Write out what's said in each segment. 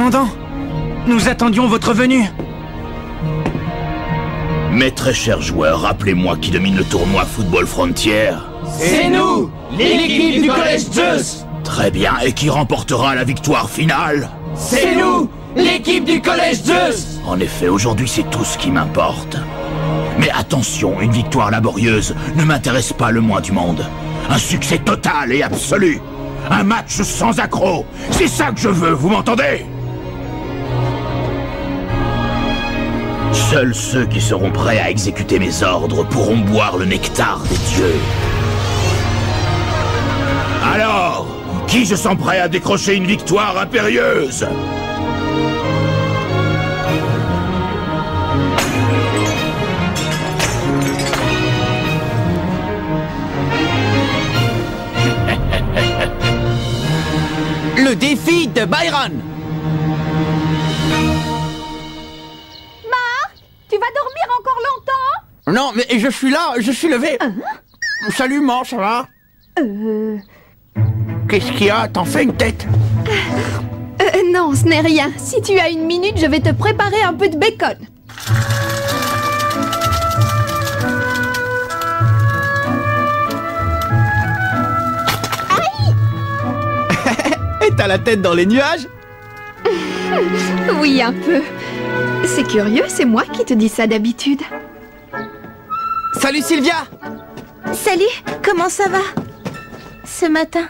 Commandant, nous attendions votre venue. Mes très chers joueurs, rappelez-moi qui domine le tournoi Football Frontier. C'est nous, l'équipe du Collège Zeus. Très bien, et qui remportera la victoire finale? C'est nous, l'équipe du Collège Zeus. En effet, aujourd'hui c'est tout ce qui m'importe. Mais attention, une victoire laborieuse ne m'intéresse pas le moins du monde. Un succès total et absolu. Un match sans accroc. C'est ça que je veux, vous m'entendez? Seuls ceux qui seront prêts à exécuter mes ordres pourront boire le nectar des dieux. Alors, qui se sent prêt à décrocher une victoire impérieuse? Le défi de Byron. Tu vas dormir encore longtemps? Non, mais je suis là, je suis levé. Salut, Mar, ça va? Qu'est-ce qu'il y a? T'en fais une tête? Non, ce n'est rien. Si tu as une minute, je vais te préparer un peu de bacon. Et t'as la tête dans les nuages? Oui, un peu. C'est curieux, c'est moi qui te dis ça d'habitude. Salut, Sylvia! Salut, comment ça va ce matin?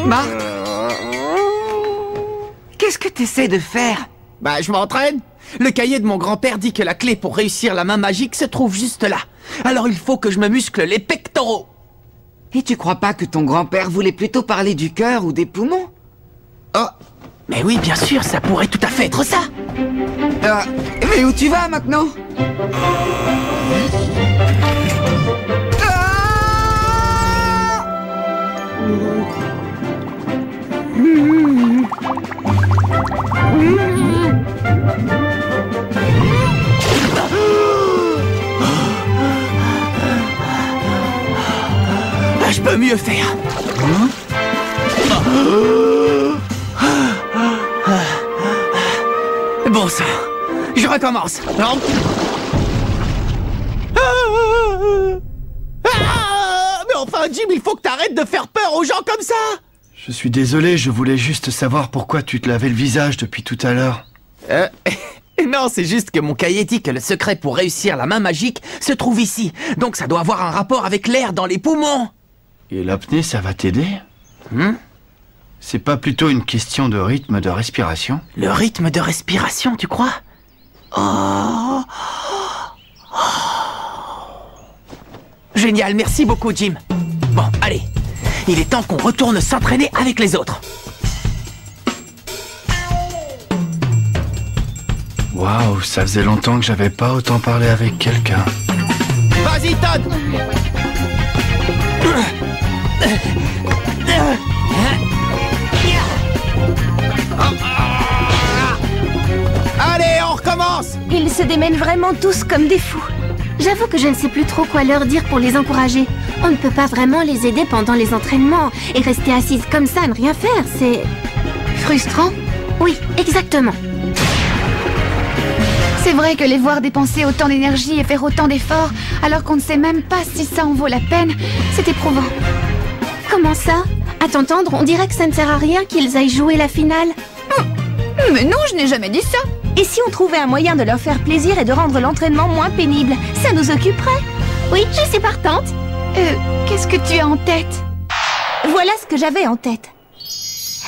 Marc? Qu'est-ce que t'essaies de faire? Bah, je m'entraîne. Le cahier de mon grand-père dit que la clé pour réussir la main magique se trouve juste là. Alors il faut que je me muscle les pectoraux. Et tu crois pas que ton grand-père voulait plutôt parler du cœur ou des poumons? Oh, mais oui, bien sûr, ça pourrait tout à fait être ça. Mais où tu vas maintenant? Je peux mieux faire. Bon sang, je recommence. Mais enfin, Jim, il faut que t'arrêtes de faire peur aux gens comme ça. Je suis désolé, je voulais juste savoir pourquoi tu te lavais le visage depuis tout à l'heure. Non, c'est juste que mon cahier dit que le secret pour réussir la main magique se trouve ici. Donc ça doit avoir un rapport avec l'air dans les poumons. Et l'apnée, ça va t'aider? C'est pas plutôt une question de rythme de respiration? Le rythme de respiration, tu crois? Génial, merci beaucoup, Jim. Bon, allez. Il est temps qu'on retourne s'entraîner avec les autres. Waouh, ça faisait longtemps que j'avais pas autant parlé avec quelqu'un. Vas-y, Todd! Allez, on recommence! Ils se démènent vraiment tous comme des fous. J'avoue que je ne sais plus trop quoi leur dire pour les encourager. On ne peut pas vraiment les aider pendant les entraînements. Et rester assise comme ça, ne rien faire, c'est... Frustrant? Oui, exactement. C'est vrai que les voir dépenser autant d'énergie et faire autant d'efforts, alors qu'on ne sait même pas si ça en vaut la peine, c'est éprouvant. Comment ça? À t'entendre, on dirait que ça ne sert à rien qu'ils aillent jouer la finale. Mais non, je n'ai jamais dit ça. Et si on trouvait un moyen de leur faire plaisir et de rendre l'entraînement moins pénible, ça nous occuperait? Oui, je suis partante. Qu'est-ce que tu as en tête? Voilà ce que j'avais en tête.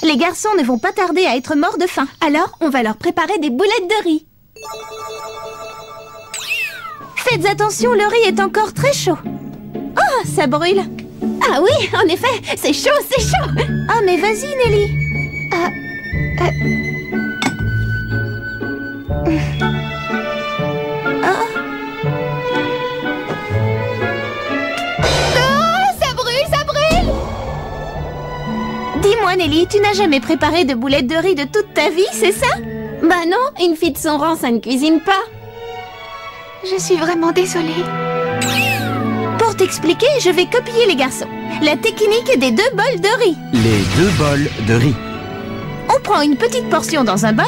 Les garçons ne vont pas tarder à être morts de faim. Alors, on va leur préparer des boulettes de riz. Faites attention, le riz est encore très chaud. Oh, ça brûle. Ah oui, en effet, c'est chaud, c'est chaud. Ah, mais vas-y, Nelly. Ça brûle, ça brûle! Dis-moi, Nelly, tu n'as jamais préparé de boulettes de riz de toute ta vie, c'est ça? Bah non, une fille de son rang, ça ne cuisine pas. Je suis vraiment désolée. Pour t'expliquer, je vais copier les garçons. La technique des 2 bols de riz. Les 2 bols de riz. On prend une petite portion dans un bol,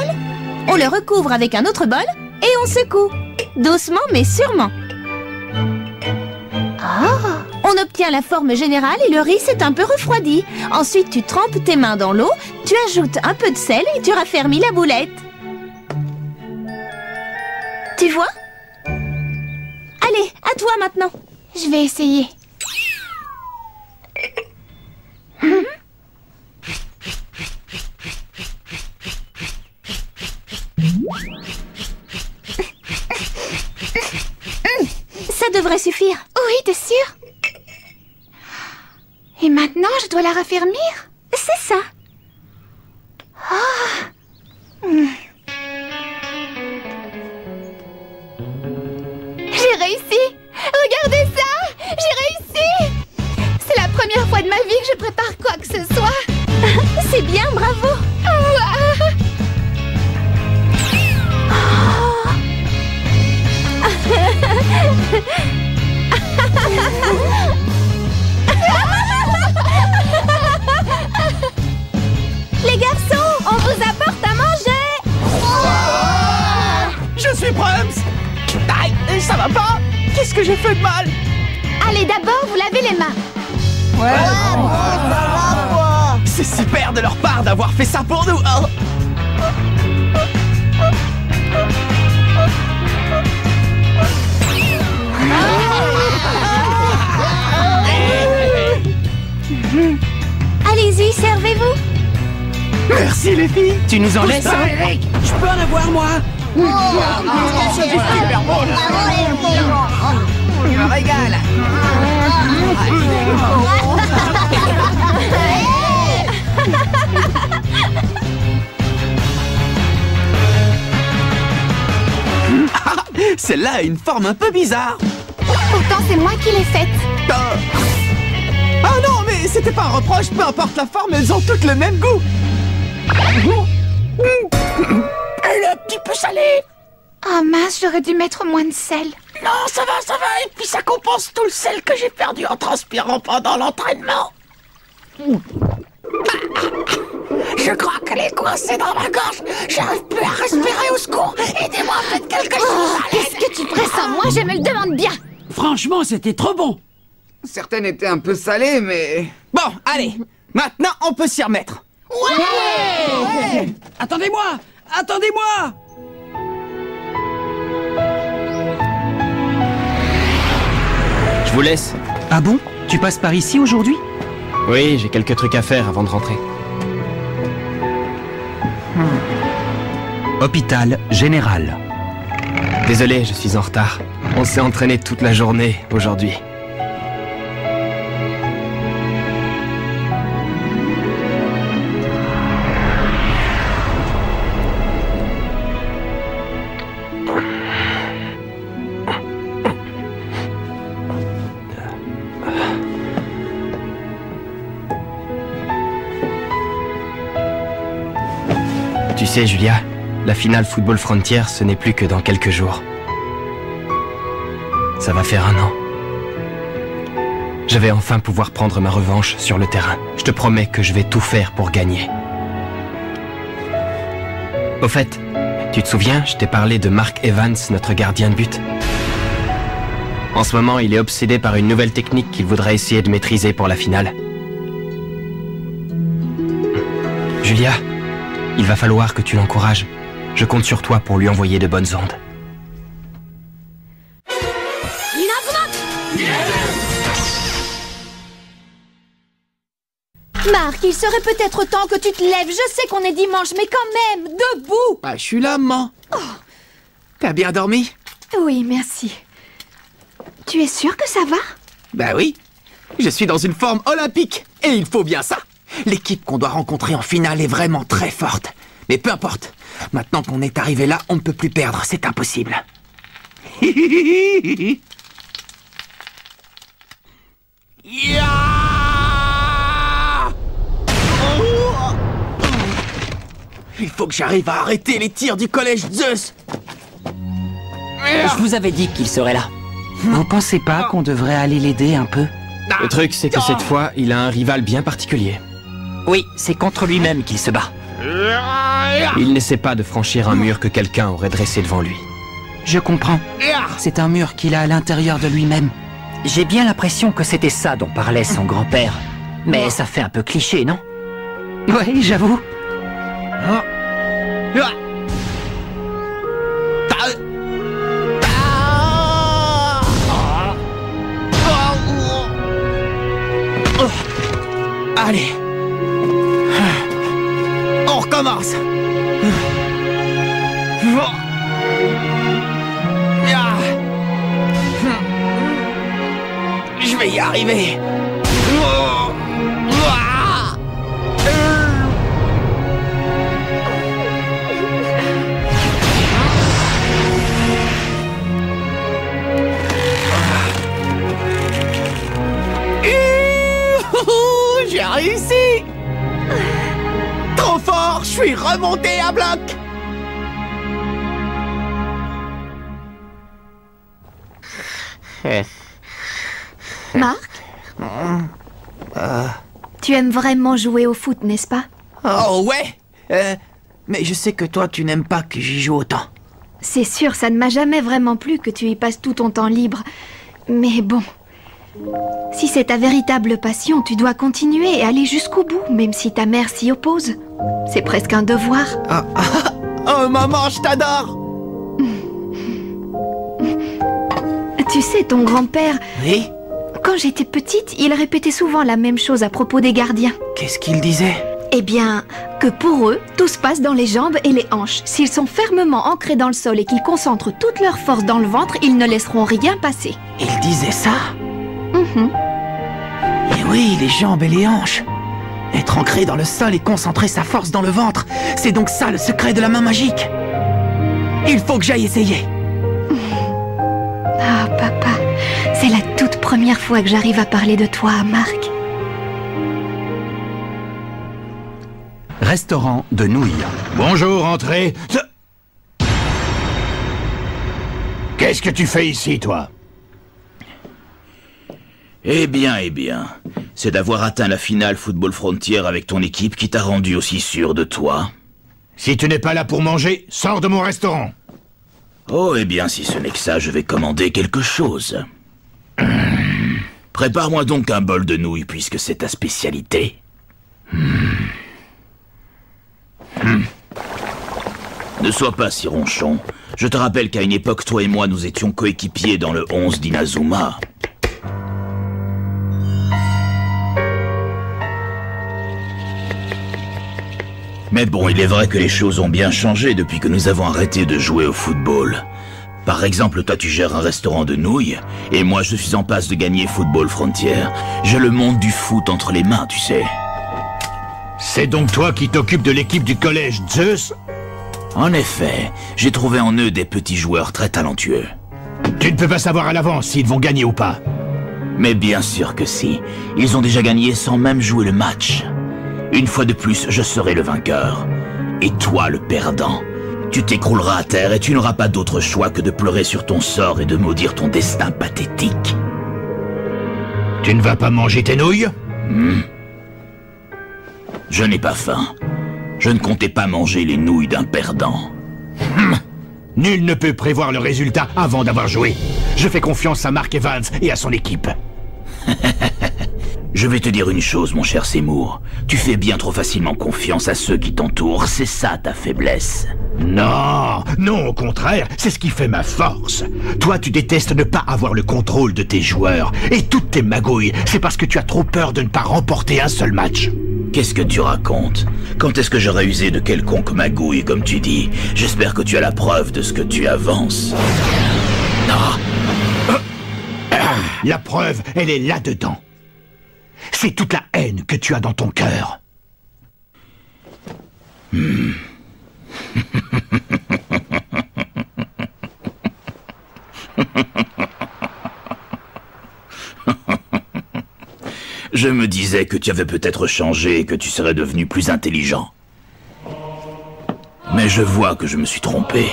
on le recouvre avec un autre bol et on secoue. Doucement mais sûrement. On obtient la forme générale et le riz s'est un peu refroidi. Ensuite, tu trempes tes mains dans l'eau, tu ajoutes un peu de sel et tu raffermis la boulette. Tu vois? Allez, à toi maintenant. Je vais essayer. Ça devrait suffire. Oui, t'es sûre? Et maintenant, je dois la raffermir? C'est ça. J'ai réussi! Regardez ça! J'ai réussi! C'est la première fois de ma vie que je prépare quoi que ce soit! C'est bien, bravo. Les garçons, on vous apporte à manger. Je suis Prums! Aïe, ça va pas? Qu'est-ce que j'ai fait de mal? Allez, d'abord, vous lavez les mains. C'est super de leur part d'avoir fait ça pour nous! Oh. Allez-y, servez-vous. Merci les filles! Tu nous en laisses Ça, un? Eric. Je peux en avoir moi? C'est super bon! Je me régale! Celle-là a une forme un peu bizarre! Pourtant, c'est moi qui l'ai faite. Ah non, mais c'était pas un reproche, peu importe la forme, elles ont toutes le même goût! Elle est un petit peu salée! Ah mince, j'aurais dû mettre moins de sel. Non, ça va, et puis ça compense tout le sel que j'ai perdu en transpirant pendant l'entraînement. Je crois qu'elle est coincée dans ma gorge. J'arrive plus à respirer, au secours. Aidez-moi, faites quelque chose. Qu'est-ce que tu pressens? Moi, je me le demande bien. Franchement, c'était trop bon. Certaines étaient un peu salées, mais... Bon, allez, maintenant on peut s'y remettre. Ouais. Attendez-moi! Attendez-moi! Je vous laisse. Ah bon? Tu passes par ici aujourd'hui? Oui, j'ai quelques trucs à faire avant de rentrer. Hôpital général. Désolé, je suis en retard. On s'est entraîné toute la journée aujourd'hui. Tu sais, Julia, la finale Football Frontier, ce n'est plus que dans quelques jours. Ça va faire 1 an. Je vais enfin pouvoir prendre ma revanche sur le terrain. Je te promets que je vais tout faire pour gagner. Au fait, tu te souviens, je t'ai parlé de Mark Evans, notre gardien de but. En ce moment, il est obsédé par une nouvelle technique qu'il voudrait essayer de maîtriser pour la finale. Julia, il va falloir que tu l'encourages. Je compte sur toi pour lui envoyer de bonnes ondes. Marc, il serait peut-être temps que tu te lèves. Je sais qu'on est dimanche, mais quand même, debout. Ah, je suis là, maman. T'as bien dormi? Oui, merci. Tu es sûre que ça va? Bah oui. Je suis dans une forme olympique, et il faut bien ça. L'équipe qu'on doit rencontrer en finale est vraiment très forte. Mais peu importe, maintenant qu'on est arrivé là, on ne peut plus perdre, c'est impossible. Il faut que j'arrive à arrêter les tirs du collège Zeus. Je vous avais dit qu'il serait là. Vous pensez pas qu'on devrait aller l'aider un peu? Le truc, c'est que cette fois, il a un rival bien particulier. Oui, c'est contre lui-même qu'il se bat. Il n'essaie pas de franchir un mur que quelqu'un aurait dressé devant lui. Je comprends. C'est un mur qu'il a à l'intérieur de lui-même. J'ai bien l'impression que c'était ça dont parlait son grand-père. Mais ça fait un peu cliché, non? Oui, j'avoue. Allez. On recommence. Je vais y arriver. J'ai réussi! Trop fort, je suis remonté à bloc! Marc? Tu aimes vraiment jouer au foot, n'est-ce pas? Oh ouais! Mais je sais que toi, tu n'aimes pas que j'y joue autant. C'est sûr, ça ne m'a jamais vraiment plu que tu y passes tout ton temps libre. Mais bon... Si c'est ta véritable passion, tu dois continuer et aller jusqu'au bout, même si ta mère s'y oppose. C'est presque un devoir. Oh maman, je t'adore! Tu sais, ton grand-père... Oui? Quand j'étais petite, il répétait souvent la même chose à propos des gardiens. Qu'est-ce qu'il disait? Eh bien, que pour eux, tout se passe dans les jambes et les hanches. S'ils sont fermement ancrés dans le sol et qu'ils concentrent toute leur force dans le ventre, ils ne laisseront rien passer. Il disait ça? Et oui, les jambes et les hanches. Être ancré dans le sol et concentrer sa force dans le ventre, c'est donc ça le secret de la main magique. Il faut que j'aille essayer. Ah, papa, c'est la toute première fois que j'arrive à parler de toi à Marc. Restaurant de nouilles. Bonjour, entrez. Qu'est-ce que tu fais ici, toi? Eh bien, c'est d'avoir atteint la finale Football Frontier avec ton équipe qui t'a rendu aussi sûr de toi. Si tu n'es pas là pour manger, sors de mon restaurant. Oh, eh bien, si ce n'est que ça, je vais commander quelque chose. Prépare-moi donc un bol de nouilles, puisque c'est ta spécialité. Ne sois pas si ronchon. Je te rappelle qu'à une époque, toi et moi, nous étions coéquipiers dans le 11 d'Inazuma. Mais bon, il est vrai que les choses ont bien changé depuis que nous avons arrêté de jouer au football. Par exemple, toi tu gères un restaurant de nouilles, et moi je suis en passe de gagner Football Frontier. J'ai le monde du foot entre les mains, tu sais. C'est donc toi qui t'occupes de l'équipe du collège Zeus? En effet, j'ai trouvé en eux des petits joueurs très talentueux. Tu ne peux pas savoir à l'avance s'ils vont gagner ou pas. Mais bien sûr que si. Ils ont déjà gagné sans même jouer le match. Une fois de plus, je serai le vainqueur. Et toi, le perdant. Tu t'écrouleras à terre et tu n'auras pas d'autre choix que de pleurer sur ton sort et de maudire ton destin pathétique. Tu ne vas pas manger tes nouilles? Je n'ai pas faim. Je ne comptais pas manger les nouilles d'un perdant. Nul ne peut prévoir le résultat avant d'avoir joué. Je fais confiance à Mark Evans et à son équipe. Je vais te dire une chose, mon cher Seymour. Tu fais bien trop facilement confiance à ceux qui t'entourent. C'est ça ta faiblesse. Non, non, au contraire, c'est ce qui fait ma force. Toi, tu détestes ne pas avoir le contrôle de tes joueurs. Et toutes tes magouilles, c'est parce que tu as trop peur de ne pas remporter un seul match. Qu'est-ce que tu racontes? Quand est-ce que j'aurais usé de quelconque magouille, comme tu dis? J'espère que tu as la preuve de ce que tu avances. Non. La preuve, elle est là-dedans. C'est toute la haine que tu as dans ton cœur. Je me disais que tu avais peut-être changé et que tu serais devenu plus intelligent. Mais je vois que je me suis trompé.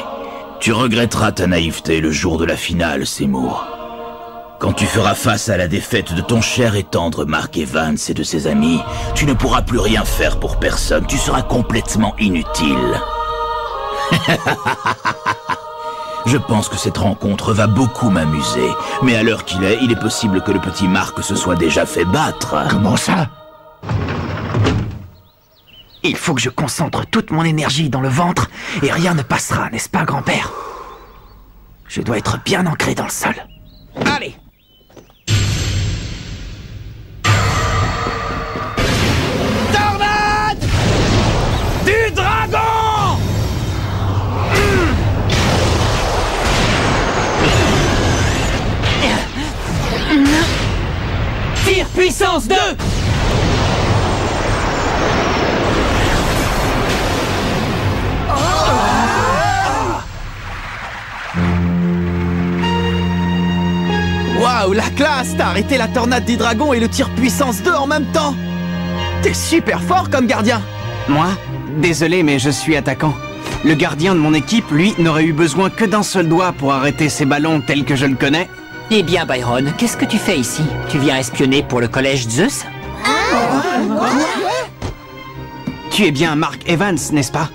Tu regretteras ta naïveté le jour de la finale, Seymour. Quand tu feras face à la défaite de ton cher et tendre Mark Evans et de ses amis, tu ne pourras plus rien faire pour personne. Tu seras complètement inutile. Je pense que cette rencontre va beaucoup m'amuser. Mais à l'heure qu'il est, il est possible que le petit Mark se soit déjà fait battre. Comment ça? Il faut que je concentre toute mon énergie dans le ventre et rien ne passera, n'est-ce pas, grand-père? Je dois être bien ancré dans le sol. Allez! Tornade du dragon! Tir puissance 2! Waouh, la classe! T'as arrêté la tornade des dragons et le tir puissance 2 en même temps! T'es super fort comme gardien! Moi? Désolé, mais je suis attaquant. Le gardien de mon équipe, lui, n'aurait eu besoin que d'un seul doigt pour arrêter ces ballons tels que je le connais. Eh bien, Byron, qu'est-ce que tu fais ici? Tu viens espionner pour le collège Zeus? Tu es bien Mark Evans, n'est-ce pas?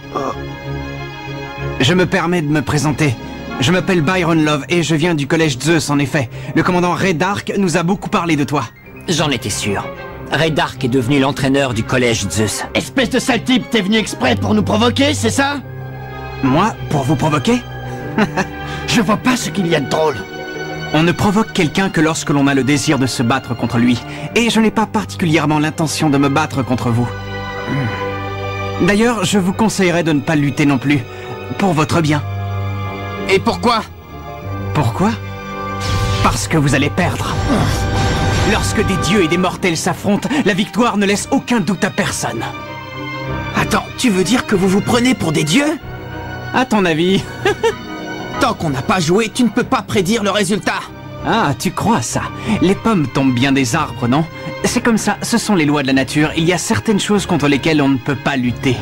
Je me permets de me présenter. Je m'appelle Byron Love et je viens du collège Zeus, en effet. Le commandant Ray Dark nous a beaucoup parlé de toi. J'en étais sûr. Ray Dark est devenu l'entraîneur du collège Zeus. Espèce de sale type, t'es venu exprès pour nous provoquer, c'est ça? Moi? Pour vous provoquer? Je vois pas ce qu'il y a de drôle. On ne provoque quelqu'un que lorsque l'on a le désir de se battre contre lui. Et je n'ai pas particulièrement l'intention de me battre contre vous. D'ailleurs, je vous conseillerais de ne pas lutter non plus. Pour votre bien. Et pourquoi? Pourquoi? Parce que vous allez perdre. Lorsque des dieux et des mortels s'affrontent, la victoire ne laisse aucun doute à personne. Attends, tu veux dire que vous vous prenez pour des dieux? À ton avis? Tant qu'on n'a pas joué, tu ne peux pas prédire le résultat. Ah, tu crois à ça? Les pommes tombent bien des arbres, non? C'est comme ça, ce sont les lois de la nature. Il y a certaines choses contre lesquelles on ne peut pas lutter.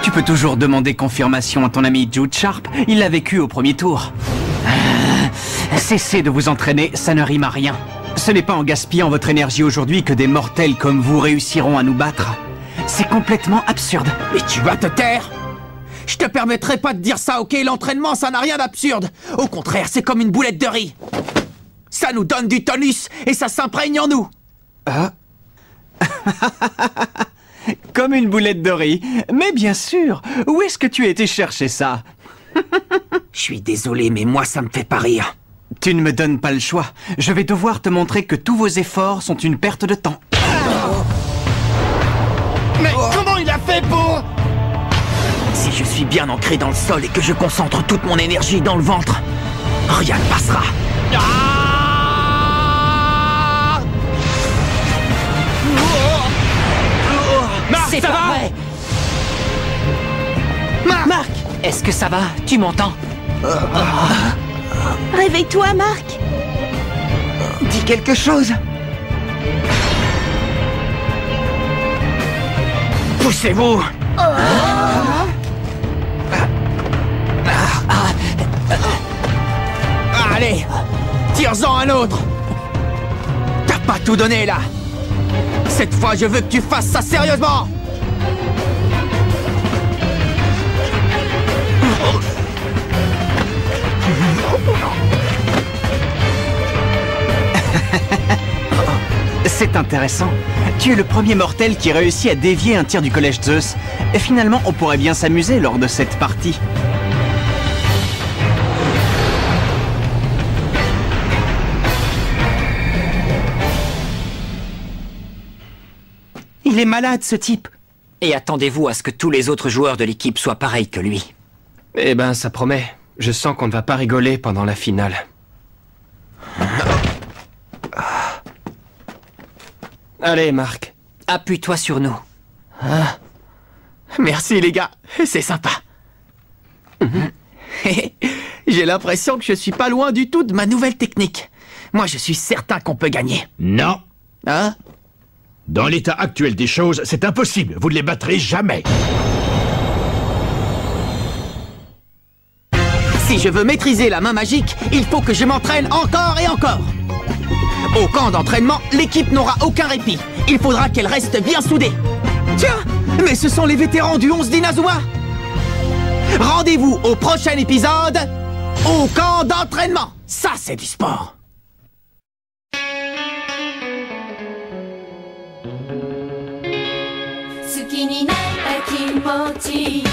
Tu peux toujours demander confirmation à ton ami Jude Sharp. Il l'a vécu au premier tour. Cessez de vous entraîner, ça ne rime à rien. Ce n'est pas en gaspillant votre énergie aujourd'hui que des mortels comme vous réussiront à nous battre. C'est complètement absurde. Mais tu vas te taire! Je te permettrai pas de dire ça, ok? L'entraînement, ça n'a rien d'absurde. Au contraire, c'est comme une boulette de riz. Ça nous donne du tonus et ça s'imprègne en nous. Ah. Comme une boulette de riz. Mais bien sûr. Où est-ce que tu as été chercher ça? Je suis désolé, mais moi, ça me fait pas rire. Tu ne me donnes pas le choix. Je vais devoir te montrer que tous vos efforts sont une perte de temps. Mais comment il a fait pour... Si je suis bien ancré dans le sol et que je concentre toute mon énergie dans le ventre, rien ne passera. Marc, C'est ça pas va? vrai! Marc, Est-ce que ça va? Tu m'entends? Réveille-toi, Marc. Dis quelque chose. Poussez-vous. Allez, tire-en un autre. T'as pas tout donné là. Cette fois, je veux que tu fasses ça sérieusement. C'est intéressant. Tu es le premier mortel qui réussit à dévier un tir du collège Zeus. Et finalement, on pourrait bien s'amuser lors de cette partie. Il est malade, ce type. Et attendez-vous à ce que tous les autres joueurs de l'équipe soient pareils que lui. Eh ben, ça promet. Je sens qu'on ne va pas rigoler pendant la finale. Allez, Marc. Appuie-toi sur nous. Ah. Merci les gars, c'est sympa. J'ai l'impression que je suis pas loin du tout de ma nouvelle technique. Moi, je suis certain qu'on peut gagner. Non. Hein? Dans l'état actuel des choses, c'est impossible. Vous ne les battrez jamais. Si je veux maîtriser la main magique, il faut que je m'entraîne encore et encore. Au camp d'entraînement, l'équipe n'aura aucun répit. Il faudra qu'elle reste bien soudée. Tiens, mais ce sont les vétérans du 11 d'Inazuma. Rendez-vous au prochain épisode, au camp d'entraînement. Ça, c'est du sport. Tsuki ni natta kimochi